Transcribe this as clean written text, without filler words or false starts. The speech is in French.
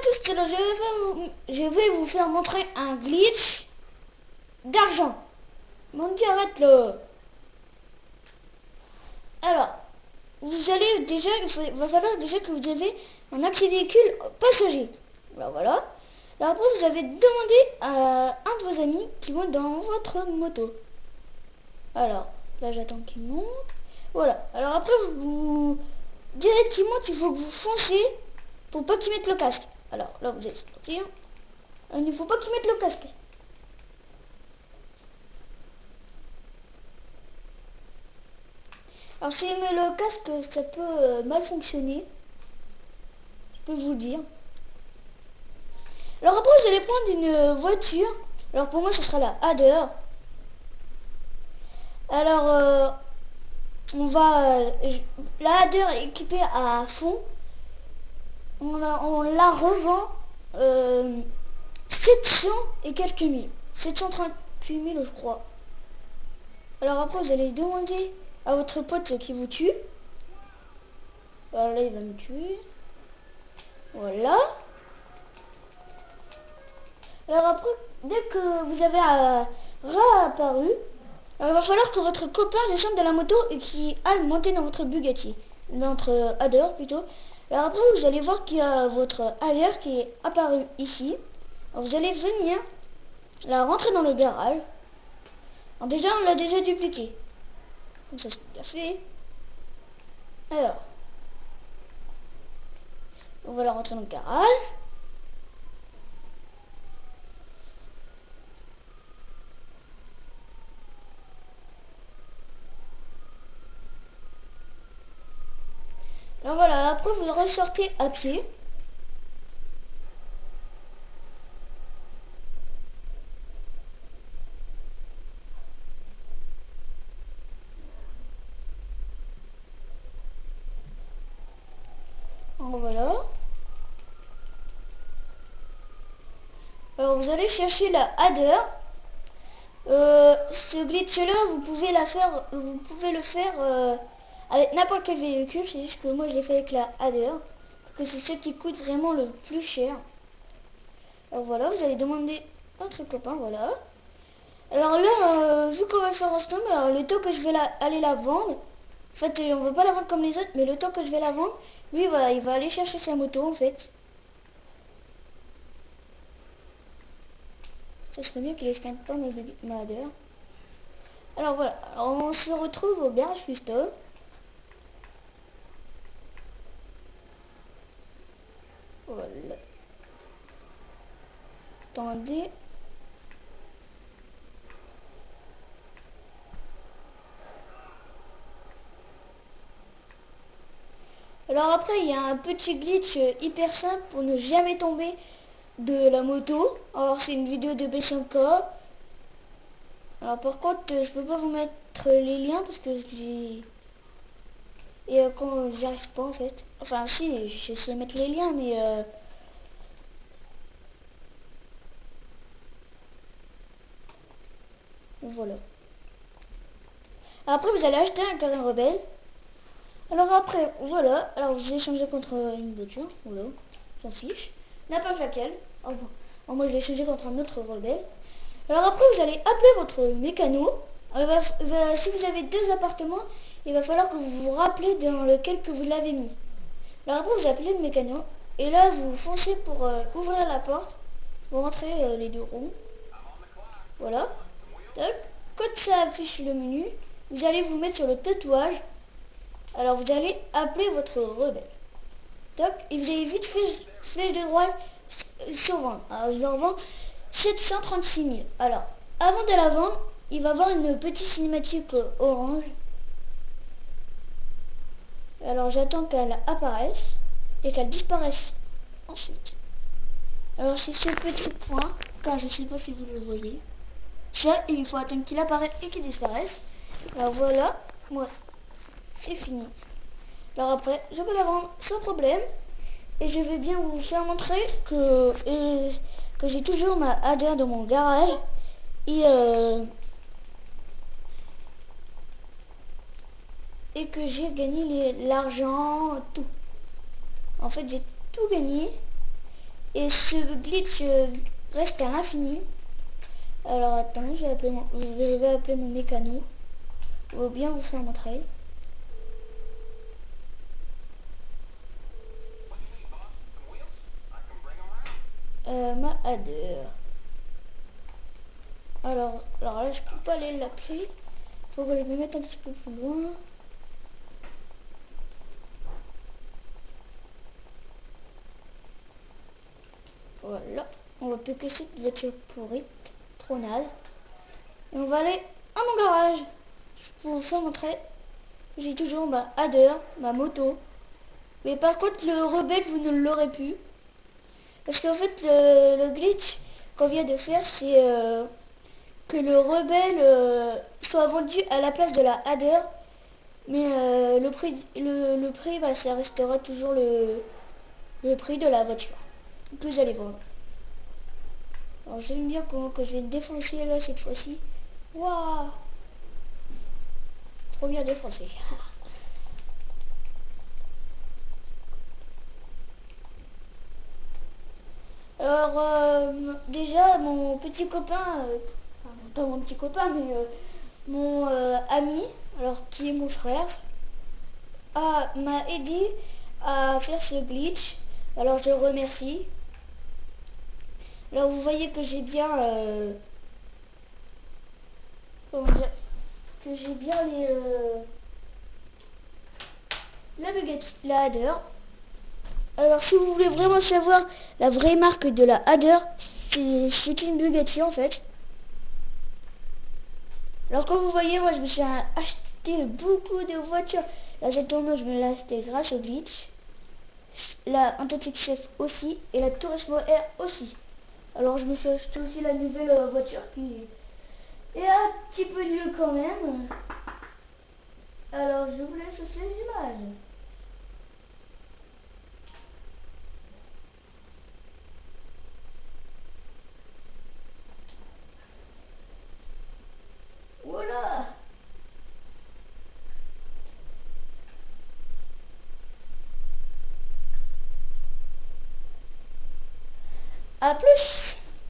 tous, alors je vais vous faire montrer un glitch d'argent. Mon Dieu, arrête là. Alors, vous allez déjà, va falloir déjà que vous avez un accès véhicule passager. Alors voilà. Alors après, vous avez demandé à un de vos amis qui monte dans votre moto. Alors, là j'attends qu'il monte. Voilà. Alors après, vous directement, il faut que vous foncez pour pas qu'il mette le casque. Alors là, vous allez sortir. Il ne faut pas qu'il mette le casque. Alors si met le casque, ça peut mal fonctionner. Je peux vous le dire. Alors après, vous allez prendre une voiture. Alors pour moi, ce sera la Hader. Alors, on va... la Hader est équipée à fond. On la revend 700 et quelques mille. 738 000, je crois. Alors après, vous allez demander à votre pote qui vous tue. Alors là, il va me tuer. Voilà. Alors après, dès que vous avez réapparu, il va falloir que votre copain descende de la moto et qu'il aille monter dans votre Bugatti. Dans votre Hader plutôt. Alors après, vous allez voir qu'il y a votre Hader qui est apparu ici. Alors vous allez venir la rentrer dans le garage. Alors déjà, on l'a déjà dupliqué. Comme ça, c'est bien fait. Alors, on va la rentrer dans le garage. Alors voilà, après vous ressortez à pied. Alors voilà. Alors vous allez chercher la Hader. Ce glitch là, vous pouvez le faire avec n'importe quel véhicule. C'est juste que moi je l'ai fait avec la Hader. Parce que c'est ce qui coûte vraiment le plus cher. Alors voilà, vous allez demander à votre copain, voilà. Alors là, vu qu'on va faire ensemble, le temps que je vais aller la vendre, en fait, on va pas la vendre comme les autres, mais le temps que je vais la vendre, lui, voilà, il va aller chercher sa moto, en fait. Ça serait bien qu'il escanne pas ma Hader. Alors voilà, alors on se retrouve au garage custom. Voilà. Attendez. Alors après, il y a un petit glitch hyper simple pour ne jamais tomber de la moto. Alors c'est une vidéo de B5K. Alors par contre, je peux pas vous mettre les liens parce que j'ai... Et quand j'arrive pas en fait. Enfin si, j'essaie de mettre les liens, mais... voilà. Après, vous allez acheter un carré rebelle. Alors après, voilà. Alors vous échangez contre une voiture. Voilà. S'en fiche. N'importe laquelle. Enfin, moi, je l'ai changé contre un autre rebelle. Alors après, vous allez appeler votre mécano. Alors, si vous avez deux appartements, il va falloir que vous vous rappelez dans lequel que vous l'avez mis. Alors après, vous appelez le mécano. Et là, vous foncez pour ouvrir la porte. Vous rentrez les deux roues. Voilà. Tac. Quand ça affiche le menu, vous allez vous mettre sur le tatouage. Alors vous allez appeler votre rebelle. Toc. Et vous avez vite fait flèche de droite sur vendre. Alors je leur vends 736 000. Alors, avant de la vendre, il va y avoir une petite cinématique orange. Alors j'attends qu'elle apparaisse et qu'elle disparaisse ensuite. Alors c'est ce petit point, car je ne sais pas si vous le voyez. Ça, il faut attendre qu'il apparaisse et qu'il disparaisse. Alors voilà, moi, c'est fini. Alors après, je peux la vendre sans problème. Et je vais bien vous faire montrer que j'ai toujours ma Hader dans mon garage. Et que j'ai gagné l'argent, tout. En fait, j'ai tout gagné. Et ce glitch reste à l'infini. Alors attends, je vais appeler mon mécano. Ou bien vous faire montrer. Ma adder. Alors là, je peux pas aller l'appeler. Faut que je me mette un petit peu plus loin. Voilà. On va piquer cette voiture pourrie. Trop naze. Et on va aller à mon garage. Pour vous faire montrer. J'ai toujours ma adder, ma moto. Mais par contre, le rebelle, vous ne l'aurez plus. Parce qu'en fait, le glitch qu'on vient de faire, c'est que le rebelle soit vendu à la place de la adder. Mais le prix bah, ça restera toujours le prix de la voiture que vous allez vendre. Alors j'aime bien comment que je vais défoncer là cette fois-ci. Waouh, trop bien défoncé. Alors déjà mon petit copain, enfin, pas mon petit copain mais mon ami, alors qui est mon frère, m'a aidé à faire ce glitch. Alors je le remercie. Alors vous voyez que j'ai bien comment dire, que j'ai bien la Bugatti, la Hadder. Alors si vous voulez vraiment savoir la vraie marque de la Hadder, c'est une Bugatti en fait. Alors comme vous voyez, moi je me suis acheté beaucoup de voitures. La Z9 je me l'ai acheté grâce au glitch. La Antotech Chef aussi et la Turismo R aussi. Alors je me suis acheté aussi la nouvelle voiture qui est un petit peu nulle quand même. Alors je vous laisse ces images. Voilà. À plus.